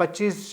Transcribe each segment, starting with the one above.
25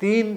3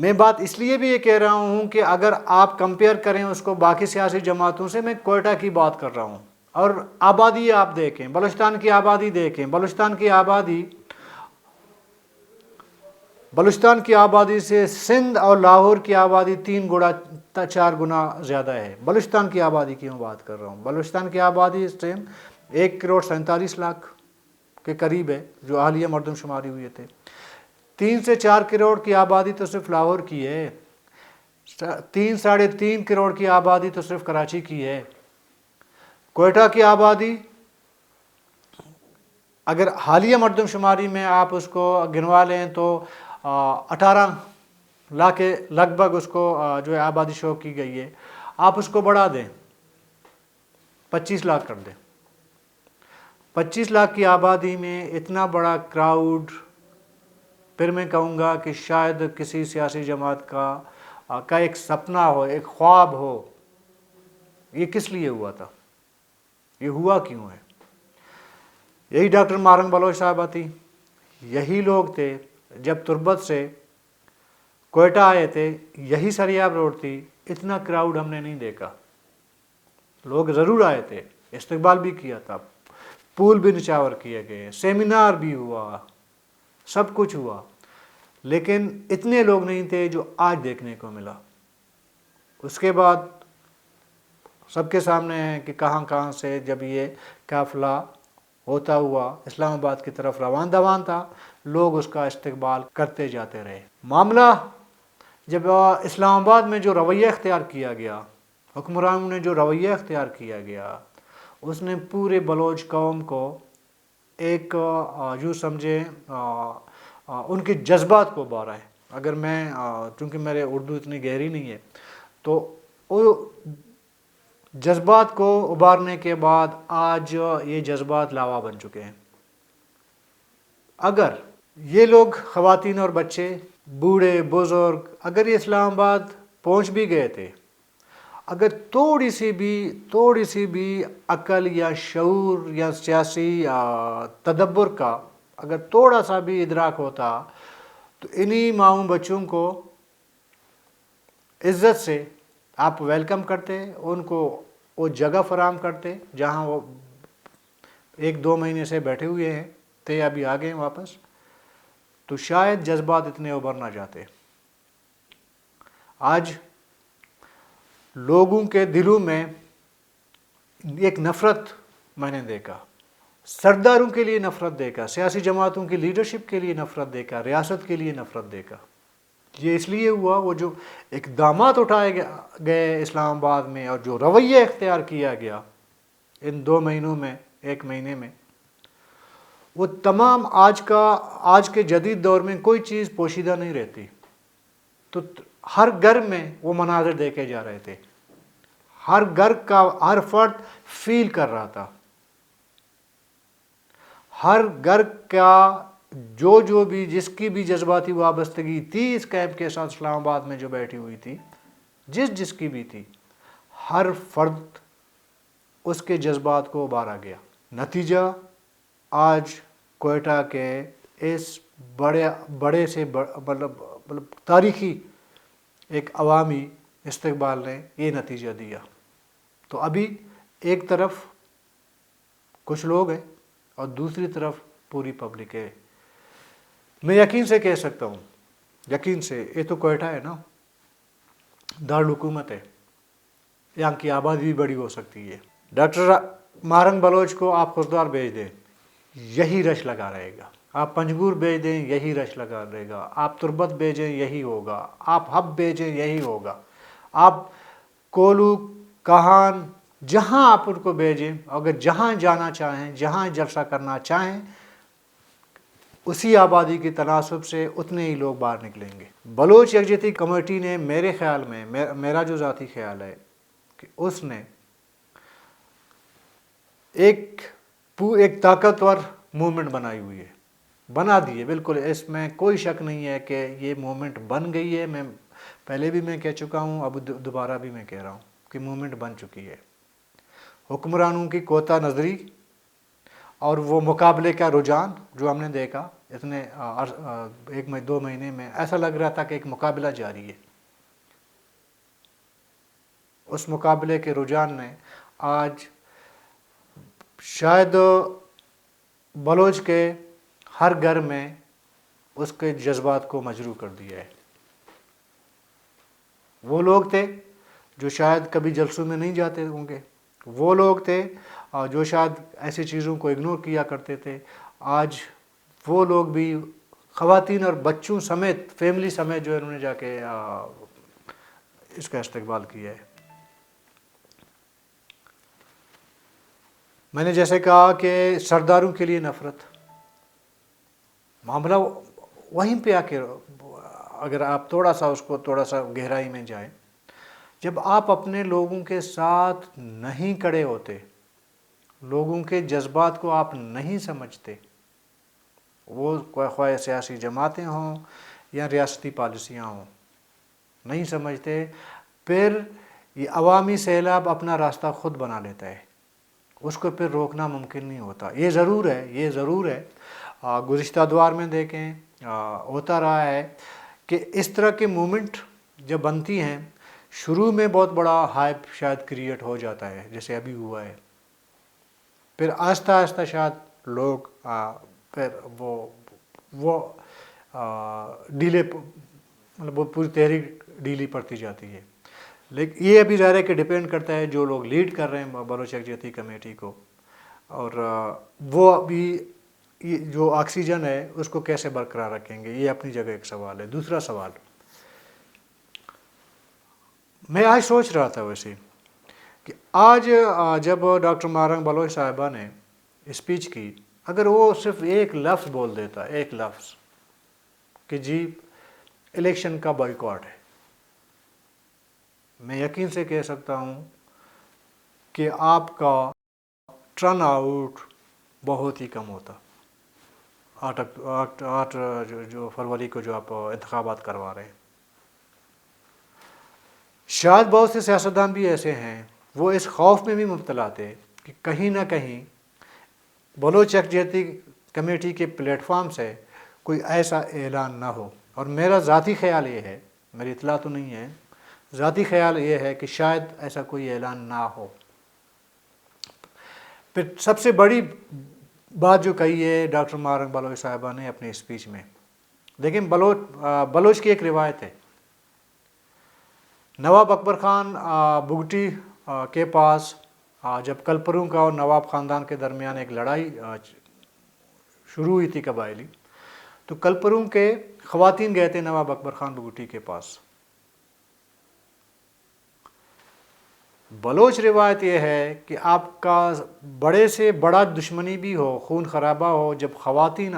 میں بات اس لیے بھی یہ کہہ رہا ہوں کہ اگر آپ کمپیئر کریں اس کو باقی سیاسی جماعتوں سے، میں کوئٹہ کی بات کر رہا ہوں، اور آبادی آپ دیکھیں، بلوچستان کی آبادی دیکھیں، بلوچستان کی آبادی سے سندھ اور لاہور کی آبادی 4 گنا زیادہ ہے۔ بلوچستان کی آبادی کی میں بات کر رہا ہوں، بلوچستان کی آبادی اس ٹائم 1,47,00,000 کے قریب ہے، جو حالیہ مردم شماری ہوئے تھے۔ 3 سے 4 کروڑ کی آبادی تو صرف لاہور کی ہے، 3.5 کروڑ کی آبادی تو صرف کراچی کی ہے۔ کوئٹہ کی آبادی اگر حالیہ مردم شماری میں آپ اس کو گنوا لیں تو 18 لاکھ کے لگ بھگ اس کو جو ہے آبادی شو کی گئی ہے۔ آپ اس کو بڑھا دیں، 25 لاکھ کر دیں، 25 لاکھ کی آبادی میں اتنا بڑا کراؤڈ، پھر میں کہوں گا کہ شاید کسی سیاسی جماعت کا ایک سپنا ہو، ایک خواب ہو۔ یہ کس لیے ہوا تھا؟ یہ ہوا کیوں ہے؟ یہی ڈاکٹر مارنگ بلوچ صاحبہ تھی، یہی لوگ تھے جب تربت سے کوئٹہ آئے تھے، یہی سریاب روڈ تھی، اتنا کراؤڈ ہم نے نہیں دیکھا۔ لوگ ضرور آئے تھے، استقبال بھی کیا تھا، پول بھی نچاور کیے گئے، سیمینار بھی ہوا، سب کچھ ہوا، لیکن اتنے لوگ نہیں تھے جو آج دیکھنے کو ملا۔ اس کے بعد سب کے سامنے ہے کہ کہاں کہاں سے جب یہ قافلہ ہوتا ہوا اسلام آباد کی طرف روان دوان تھا، لوگ اس کا استقبال کرتے جاتے رہے۔ معاملہ جب اسلام آباد میں جو رویہ اختیار کیا گیا، حکمرانوں نے جو رویہ اختیار کیا گیا، اس نے پورے بلوچ قوم کو ایک یوں سمجھیں ان کے جذبات کو ابھارا ہے۔ اگر میں چونکہ میرے اردو اتنی گہری نہیں ہے، تو وہ جذبات کو ابھارنے کے بعد آج یہ جذبات لاوا بن چکے ہیں۔ اگر یہ لوگ خواتین اور بچے، بوڑھے بزرگ، اگر یہ اسلام آباد پہنچ بھی گئے تھے، اگر تھوڑی سی بھی عقل یا شعور یا سیاسی تدبر کا اگر تھوڑا سا بھی ادراک ہوتا، تو انہی ماؤں بچوں کو عزت سے آپ ویلکم کرتے، ان کو وہ جگہ فراہم کرتے جہاں وہ 1-2 مہینے سے بیٹھے ہوئے ہیں تھے، ابھی آ گئے واپس، تو شاید جذبات اتنے ابھر نہ جاتے۔ آج لوگوں کے دلوں میں ایک نفرت میں نے دیکھا، سرداروں کے لیے نفرت دیکھا، سیاسی جماعتوں کی لیڈرشپ کے لیے نفرت دیکھا، ریاست کے لیے نفرت دیکھا۔ یہ اس لیے ہوا، وہ جو اقدامات اٹھائے گئے اسلام آباد میں اور جو رویہ اختیار کیا گیا ان 2 مہینوں میں، 1 مہینے میں، وہ تمام آج کے جدید دور میں کوئی چیز پوشیدہ نہیں رہتی۔ تو ہر گھر میں وہ مناظر دیکھے جا رہے تھے، ہر گھر کا ہر فرد فیل کر رہا تھا، ہر گھر کا جو بھی جس کی بھی جذباتی وابستگی تھی اس کیمپ کے ساتھ، اسلام آباد میں جو بیٹھی ہوئی تھی، جس کی بھی تھی، ہر فرد اس کے جذبات کو ابھارا گیا۔ نتیجہ آج کوئٹہ کے اس بڑے سے مطلب تاریخی ایک عوامی استقبال نے یہ نتیجہ دیا۔ تو ابھی ایک طرف کچھ لوگ ہیں اور دوسری طرف پوری پبلک ہے۔ میں یقین سے کہہ سکتا ہوں، یقین سے، یہ تو کوئٹہ ہے نا، دارالحکومت ہے، یہاں کی آبادی بھی بڑی ہو سکتی ہے۔ ڈاکٹر مارنگ بلوچ کو آپ خضدار بھیج دیں، یہی رش لگا رہے گا۔ آپ پنجگور بھیج دیں، یہی رش لگا رہے گا۔ آپ تربت بھیجیں، یہی ہوگا۔ آپ حب بھیجیں، یہی ہوگا۔ آپ کولو، کہان، جہاں آپ ان کو بھیجیں، اگر جہاں جانا چاہیں، جہاں جلسہ کرنا چاہیں، اسی آبادی کی تناسب سے اتنے ہی لوگ باہر نکلیں گے۔ بلوچ یکجہتی کمیٹی نے میرے خیال میں، میرا جو ذاتی خیال ہے کہ اس نے ایک طاقتور موومنٹ بنائی ہوئی ہے، بنا دی ہے، بالکل اس میں کوئی شک نہیں ہے کہ یہ موومنٹ بن گئی ہے۔ میں پہلے بھی میں کہہ چکا ہوں، اب دوبارہ بھی میں کہہ رہا ہوں کہ موومنٹ بن چکی ہے۔ حکمرانوں کی کوتا نظری اور وہ مقابلے کا رجحان جو ہم نے دیکھا، اتنے 1-2 مہینے میں ایسا لگ رہا تھا کہ ایک مقابلہ جاری ہے. اس مقابلے کے رجحان نے آج شاید بلوچ کے ہر گھر میں اس کے جذبات کو مجروح کر دیا ہے. وہ لوگ تھے جو شاید کبھی جلسوں میں نہیں جاتے ہوں گے، وہ لوگ تھے جو شاید ایسی چیزوں کو اگنور کیا کرتے تھے، آج وہ لوگ بھی خواتین اور بچوں سمیت، فیملی سمیت جو انہوں نے جا کے اس کا استقبال کیا ہے. میں نے جیسے کہا کہ سرداروں کے لیے نفرت، معاملہ وہیں پہ آ کے، اگر آپ تھوڑا سا گہرائی میں جائیں، جب آپ اپنے لوگوں کے ساتھ نہیں کھڑے ہوتے، لوگوں کے جذبات کو آپ نہیں سمجھتے، وہ خواہ سیاسی جماعتیں ہوں یا ریاستی پالیسیاں ہوں، نہیں سمجھتے، پھر یہ عوامی سیلاب اپنا راستہ خود بنا لیتا ہے. اس کو پھر روکنا ممکن نہیں ہوتا. یہ ضرور ہے گزشتہ دوار میں دیکھیں ہوتا رہا ہے کہ اس طرح کے مومنٹ جب بنتی ہیں، شروع میں بہت بڑا ہائپ شاید کریٹ ہو جاتا ہے، جیسے ابھی ہوا ہے، پھر آہستہ آہستہ شاید لوگ پھر وہ ڈیلے، مطلب وہ پوری تحریک ڈیلی پڑتی جاتی ہے. لیکن یہ ابھی ظاہر ہے کہ ڈیپینڈ کرتا ہے جو لوگ لیڈ کر رہے ہیں بلوچ یکجہتی کمیٹی کو، اور وہ ابھی جو آکسیجن ہے اس کو کیسے برقرار رکھیں گے، یہ اپنی جگہ ایک سوال ہے. دوسرا سوال، میں آج سوچ رہا تھا ویسے کہ آج جب ڈاکٹر مہرنگ بلوچ صاحبہ نے اسپیچ کی، اگر وہ صرف ایک لفظ بول دیتا، ایک لفظ کہ جی الیکشن کا بائیکاٹ ہے، میں یقین سے کہہ سکتا ہوں کہ آپ کا ٹرن آؤٹ بہت ہی کم ہوتا. 8 جو فروری کو جو آپ انتخابات کروا رہے ہیں، شاید بہت سے سیاستدان بھی ایسے ہیں، وہ اس خوف میں بھی مبتلا تھے کہ کہیں نہ کہیں بلوچ یکجہتی کمیٹی کے پلیٹ فارم سے کوئی ایسا اعلان نہ ہو. اور میرا ذاتی خیال یہ ہے، میری اطلاع تو نہیں ہے، ذاتی خیال یہ ہے کہ شاید ایسا کوئی اعلان نہ ہو. پھر سب سے بڑی بات جو کہی ہے ڈاکٹر مہرنگ بلوچ صاحبہ نے اپنی اسپیچ میں، لیکن بلوچ کی ایک روایت ہے، نواب اکبر خان بگٹی کے پاس جب کلپروں کا اور نواب خاندان کے درمیان ایک لڑائی شروع ہوئی تھی قبائلی، تو کلپروں کے خواتین گئے تھے نواب اکبر خان بگٹی کے پاس. بلوچ روایت یہ ہے کہ آپ کا بڑے سے بڑا دشمنی بھی ہو، خون خرابہ ہو، جب خواتین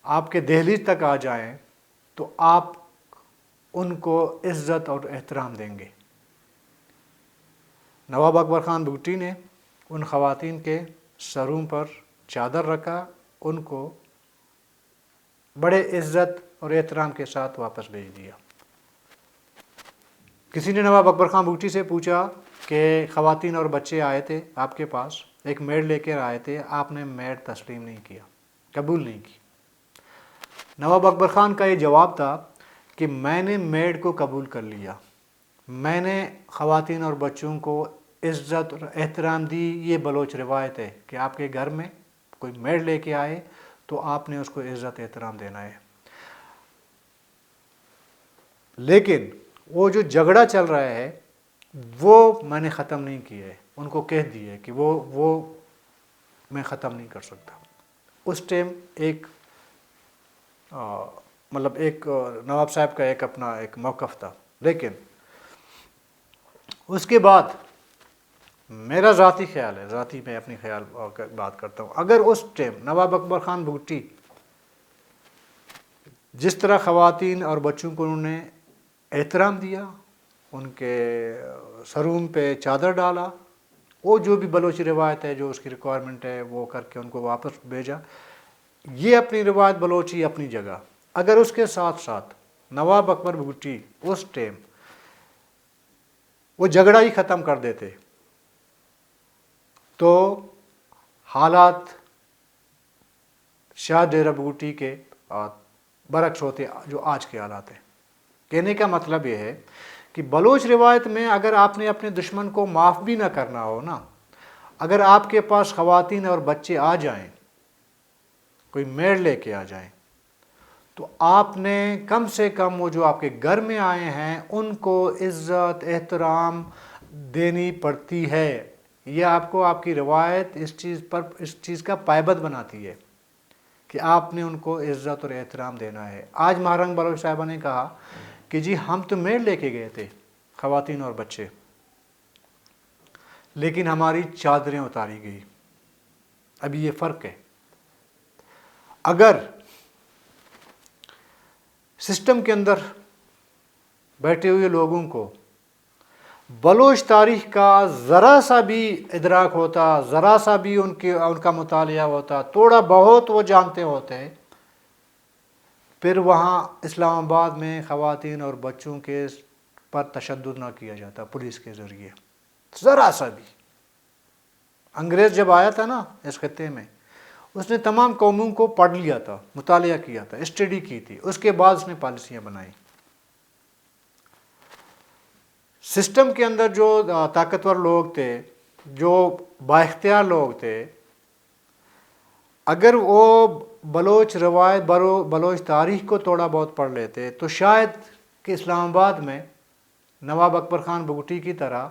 آپ کے دہلیز تک آ جائیں تو آپ ان کو عزت اور احترام دیں گے. نواب اکبر خان بگٹی نے ان خواتین کے سروں پر چادر رکھا، ان کو بڑے عزت اور احترام کے ساتھ واپس بھیج دیا. کسی نے نواب اکبر خان بگٹی سے پوچھا کہ خواتین اور بچے آئے تھے آپ کے پاس، ایک میڈ لے کر آئے تھے، آپ نے میڈ تسلیم نہیں کیا، قبول نہیں کی. نواب اکبر خان کا یہ جواب تھا کہ میں نے میڈ کو قبول کر لیا، میں نے خواتین اور بچوں کو عزت اور احترام دی. یہ بلوچ روایت ہے کہ آپ کے گھر میں کوئی میڈ لے کے آئے تو آپ نے اس کو عزت احترام دینا ہے. لیکن وہ جو جھگڑا چل رہا ہے وہ میں نے ختم نہیں کیا ہے، ان کو کہہ دیا ہے کہ وہ میں ختم نہیں کر سکتا. اس ٹائم ایک مطلب ایک نواب صاحب کا ایک اپنا ایک موقف تھا. لیکن اس کے بعد میرا ذاتی خیال ہے، ذاتی میں اپنی خیال بات کرتا ہوں، اگر اس ٹائم نواب اکبر خان بگٹی جس طرح خواتین اور بچوں کو انہوں نے احترام دیا، ان کے سروں پہ چادر ڈالا، وہ جو بھی بلوچی روایت ہے، جو اس کی ریکوائرمنٹ ہے وہ کر کے ان کو واپس بھیجا، یہ اپنی روایت بلوچی اپنی جگہ. اگر اس کے ساتھ ساتھ نواب اکبر بگٹی اس ٹائم وہ جھگڑا ہی ختم کر دیتے تو حالات شاہ ڈیرہ بگٹی کے برعکس ہوتے جو آج کے حالات ہیں۔ کہنے کا مطلب یہ ہے کہ بلوچ روایت میں اگر آپ نے اپنے دشمن کو معاف بھی نہ کرنا ہو نا، اگر آپ کے پاس خواتین اور بچے آ جائیں، کوئی میڑ لے کے آ جائیں، تو آپ نے کم سے کم وہ جو آپ کے گھر میں آئے ہیں ان کو عزت احترام دینی پڑتی ہے۔ یہ آپ کو آپ کی روایت اس چیز کا پائبند بناتی ہے کہ آپ نے ان کو عزت اور احترام دینا ہے۔ آج مہارنگ بلوچ صاحبہ نے کہا کہ جی ہم تو میڑ لے کے گئے تھے، خواتین اور بچے، لیکن ہماری چادریں اتاری گئی۔ ابھی یہ فرق ہے۔ اگر سسٹم کے اندر بیٹھے ہوئے لوگوں کو بلوچ تاریخ کا ذرا سا بھی ادراک ہوتا، ذرا سا بھی ان کا مطالعہ ہوتا، تھوڑا بہت وہ جانتے ہوتے، پھر وہاں اسلام آباد میں خواتین اور بچوں کے پر تشدد نہ کیا جاتا پولیس کے ذریعے، ذرا سا بھی۔ انگریز جب آیا تھا نا اس خطے میں، اس نے تمام قوموں کو پڑھ لیا تھا، مطالعہ کیا تھا، اسٹڈی کی تھی، اس کے بعد اس نے پالیسیاں بنائی۔ سسٹم کے اندر جو طاقتور لوگ تھے، جو بااختیار لوگ تھے، اگر وہ بلوچ روایت بلوچ تاریخ کو تھوڑا بہت پڑھ لیتے تو شاید کہ اسلام آباد میں نواب اکبر خان بگٹی کی طرح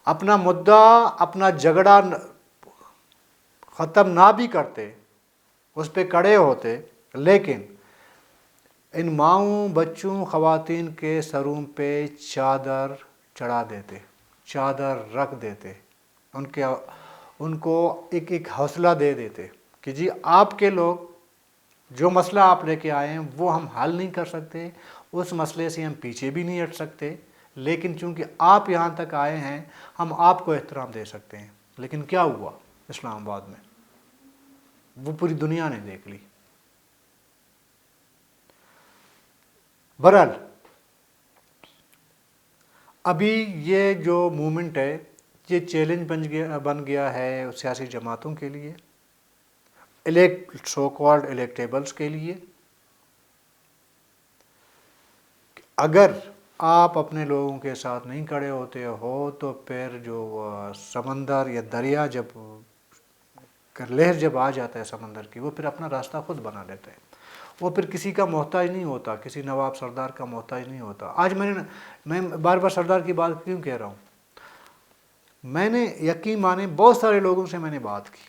اپنا مدعا، اپنا جھگڑا ختم نہ بھی کرتے، اس پہ کڑے ہوتے، لیکن ان ماؤں بچوں خواتین کے سروں پہ چادر چڑھا دیتے، چادر رکھ دیتے، ان کو ایک ایک حوصلہ دے دیتے کہ جی آپ کے لوگ جو مسئلہ آپ لے کے آئے ہیں وہ ہم حل نہیں کر سکتے، اس مسئلے سے ہم پیچھے بھی نہیں ہٹ سکتے، لیکن چونکہ آپ یہاں تک آئے ہیں ہم آپ کو احترام دے سکتے ہیں۔ لیکن کیا ہوا اسلام آباد میں؟ وہ پوری دنیا نے دیکھ لی۔ بہرحال ابھی یہ جو موومنٹ ہے یہ چیلنج بن گیا ہے سیاسی جماعتوں کے لیے، سو کالڈ الیکٹیبلز کے لیے۔ اگر آپ اپنے لوگوں کے ساتھ نہیں کھڑے ہوتے ہو تو پھر جو سمندر یا دریا لہر جب آ جاتا ہے سمندر کی، وہ پھر اپنا راستہ خود بنا لیتا ہے، وہ پھر کسی کا محتاج نہیں ہوتا، کسی نواب سردار کا محتاج نہیں ہوتا۔ آج میں بار بار سردار کی بات کیوں کہہ رہا ہوں؟ میں نے یقین مانے بہت سارے لوگوں سے میں نے بات کی،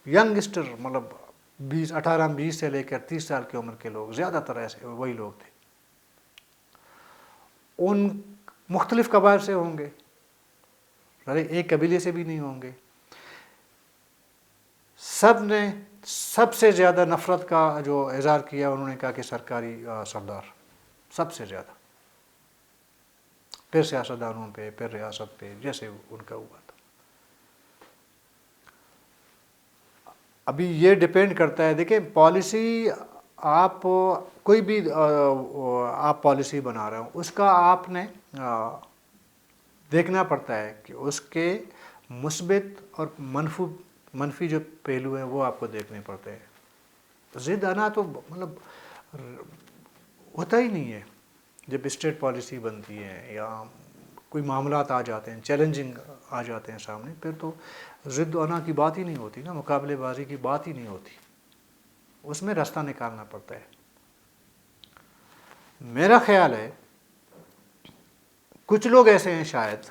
ینگسٹر، مطلب 18-20 سے لے کر 30 سال کی عمر کے لوگ، زیادہ تر ایسے وہی لوگ تھے۔ ان مختلف قبائل سے ہوں گے، ایک قبیلے سے بھی نہیں ہوں گے، سب نے سب سے زیادہ نفرت کا جو اظہار کیا، انہوں نے کہا کہ سرکاری سردار سب سے زیادہ، پھر سیاستدانوں پہ، پھر ریاست پہ، جیسے ان کا ہوا تھا۔ ابھی یہ ڈیپینڈ کرتا ہے، دیکھیں پالیسی، آپ کوئی بھی آپ پالیسی بنا رہے ہوں، اس کا آپ نے دیکھنا پڑتا ہے کہ اس کے مثبت اور منفی جو پہلو ہیں وہ آپ کو دیکھنے پڑتے ہیں۔ ضد آنا تو مطلب ہوتا ہی نہیں ہے۔ جب اسٹیٹ پالیسی بنتی ہے یا کوئی معاملات آ جاتے ہیں، چیلنجنگ آ جاتے ہیں سامنے، پھر تو ضد آنا کی بات ہی نہیں ہوتی نا، مقابلے بازی کی بات ہی نہیں ہوتی، اس میں راستہ نکالنا پڑتا ہے۔ میرا خیال ہے کچھ لوگ ایسے ہیں، شاید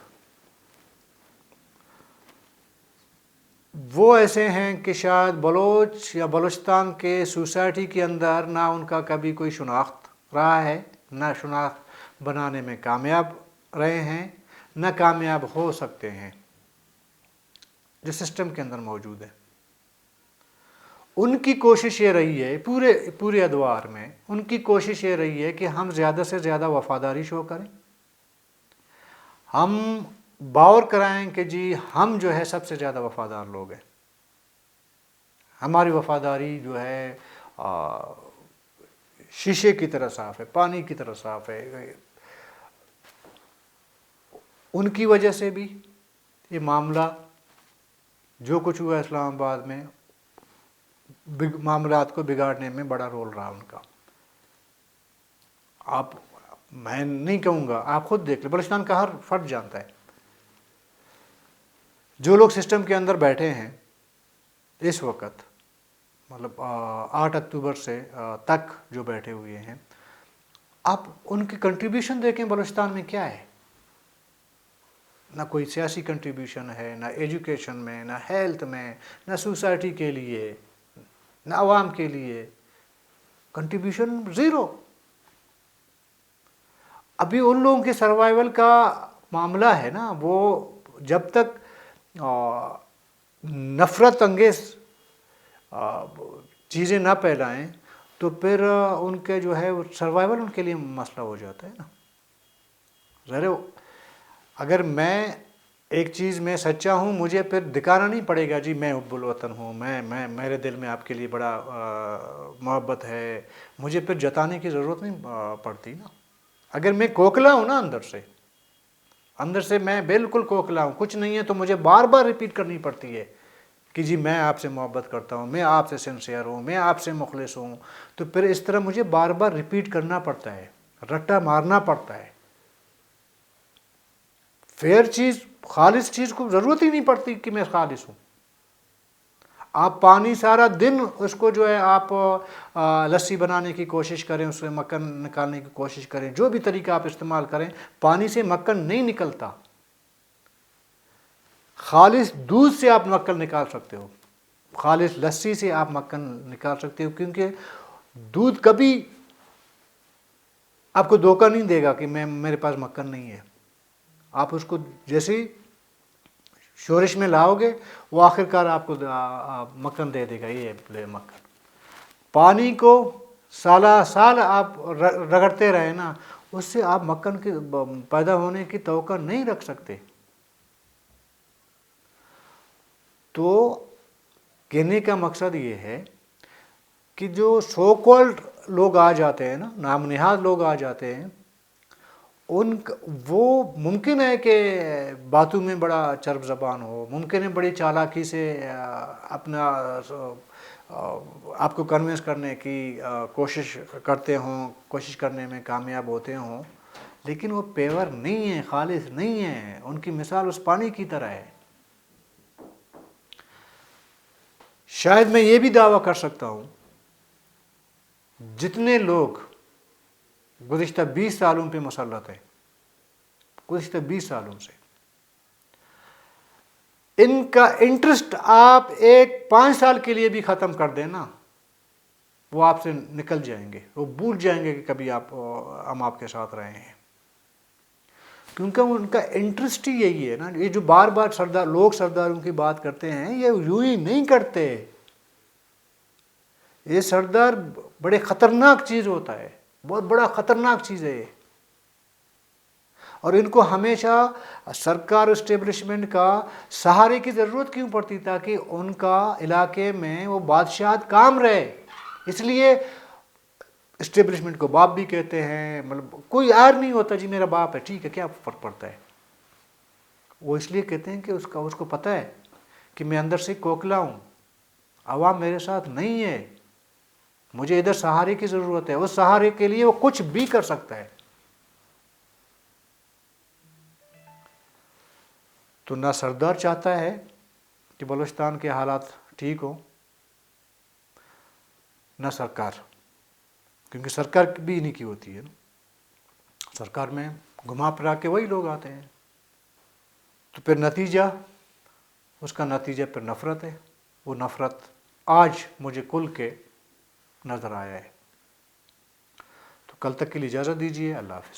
وہ ایسے ہیں کہ شاید بلوچ یا بلوچستان کے سوسائٹی کے اندر نہ ان کا کبھی کوئی شناخت رہا ہے، نہ شناخت بنانے میں کامیاب رہے ہیں، نہ کامیاب ہو سکتے ہیں، جو سسٹم کے اندر موجود ہے۔ ان کی کوشش یہ رہی ہے، پورے ادوار میں ان کی کوشش یہ رہی ہے کہ ہم زیادہ سے زیادہ وفاداری شو کریں، ہم باور کرائیں کہ جی ہم جو ہے سب سے زیادہ وفادار لوگ ہیں، ہماری وفاداری جو ہے شیشے کی طرح صاف ہے، پانی کی طرح صاف ہے۔ ان کی وجہ سے بھی یہ معاملہ جو کچھ ہوا اسلام آباد میں معاملات کو بگاڑنے میں بڑا رول رہا ان کا. میں نہیں کہوں گا، آپ خود دیکھ لیں، بلوچستان کا ہر فرد جانتا ہے. جو لوگ سسٹم کے اندر بیٹھے ہیں اس وقت، مطلب 8 اکتوبر سے تک جو بیٹھے ہوئے ہیں، آپ ان کی کنٹریبیوشن دیکھیں بلوچستان میں کیا ہے. نہ کوئی سیاسی کنٹریبیوشن ہے، نہ ایجوکیشن میں، نہ ہیلتھ میں، نہ سوسائٹی کے لیے، نہ عوام کے لیے. Contribution zero. ابھی ان لوگوں کے سروائیول کا معاملہ ہے نا، وہ جب تک نفرت انگیز چیزیں نہ پھیلائیں تو پھر ان کے جو ہے سروائیول ان کے لیے مسئلہ ہو جاتا ہے نا. ذرا اگر میں ایک چیز میں سچا ہوں، مجھے پھر دکھانا نہیں پڑے گا جی میں حب الوطن ہوں، میں میرے دل میں آپ کے لیے بڑا محبت ہے، مجھے پھر جتانے کی ضرورت نہیں پڑتی نا. اگر میں کوکلا ہوں نا اندر سے میں بالکل کوکلا ہوں، کچھ نہیں ہے، تو مجھے بار بار ریپیٹ کرنی پڑتی ہے کہ جی میں آپ سے محبت کرتا ہوں، میں آپ سے سنسیئر ہوں، میں آپ سے مخلص ہوں. تو پھر اس طرح مجھے بار بار ریپیٹ کرنا پڑتا ہے، رٹا مارنا پڑتا ہے. فیئر چیز، خالص چیز کو ضرورت ہی نہیں پڑتی کہ میں خالص ہوں. آپ پانی سارا دن اس کو جو ہے آپ لسی بنانے کی کوشش کریں، اس سے مکھن نکالنے کی کوشش کریں، جو بھی طریقہ آپ استعمال کریں، پانی سے مکھن نہیں نکلتا. خالص دودھ سے آپ مکھن نکال سکتے ہو، خالص لسی سے آپ مکھن نکال سکتے ہو، کیونکہ دودھ کبھی آپ کو دھوکہ نہیں دے گا کہ میرے پاس مکھن نہیں ہے. آپ اس کو جیسے شورش میں لاؤ گے، وہ آخر کار آپ کو مکھن دے دے گا، یہ لے مکھن. پانی کو سالہ سال آپ رگڑتے رہے نا، اس سے آپ مکھن کے پیدا ہونے کی توقع نہیں رکھ سکتے. تو کہنے کا مقصد یہ ہے کہ جو سو کالڈ لوگ آ جاتے ہیں نا، نام نہاد لوگ آ جاتے ہیں، وہ ممکن ہے کہ باتوں میں بڑا چرب زبان ہو، ممکن ہے بڑی چالاکی سے اپنا آپ کو کنونس کرنے کی کوشش کرتے ہوں، کوشش کرنے میں کامیاب ہوتے ہوں، لیکن وہ پیور نہیں ہے، خالص نہیں ہے. ان کی مثال اس پانی کی طرح ہے. شاید میں یہ بھی دعویٰ کر سکتا ہوں، جتنے لوگ گزشتہ 20 سالوں پہ مسلط ہیں، گزشتہ 20 سالوں سے، ان کا انٹرسٹ آپ 5 سال کے لیے بھی ختم کر دیں نا، وہ آپ سے نکل جائیں گے، وہ بھول جائیں گے کہ کبھی ہم آپ کے ساتھ رہے ہیں. کیونکہ ان کا انٹرسٹ ہی یہی ہے نا. یہ جو بار بار سرداروں کی بات کرتے ہیں، یہ یوں ہی نہیں کرتے. یہ سردار بڑے خطرناک چیز ہوتا ہے، بہت بڑا خطرناک چیز ہے یہ. اور ان کو ہمیشہ سرکار اسٹیبلشمنٹ کا سہارے کی ضرورت کیوں پڑتی؟ تاکہ ان کا علاقے میں وہ بادشاہت کام رہے. اس لیے اسٹیبلشمنٹ کو باپ بھی کہتے ہیں. مطلب کوئی عار نہیں ہوتا جی میرا باپ ہے، ٹھیک ہے، کیا فرق پڑتا ہے. وہ اس لیے کہتے ہیں کہ اس کو پتہ ہے کہ میں اندر سے کوکلا ہوں، عوام میرے ساتھ نہیں ہے، مجھے ادھر سہارے کی ضرورت ہے. اس سہارے کے لیے وہ کچھ بھی کر سکتا ہے. تو نہ سردار چاہتا ہے کہ بلوچستان کے حالات ٹھیک ہوں، نہ سرکار، کیونکہ سرکار بھی نہیں کی ہوتی ہے نا. سرکار میں گھما پھرا کے وہی لوگ آتے ہیں. تو پھر نتیجہ، اس کا نتیجہ پھر نفرت ہے. وہ نفرت آج مجھے کھل کے نظر آیا ہے. تو کل تک کے لیے اجازت دیجیے. اللہ حافظ.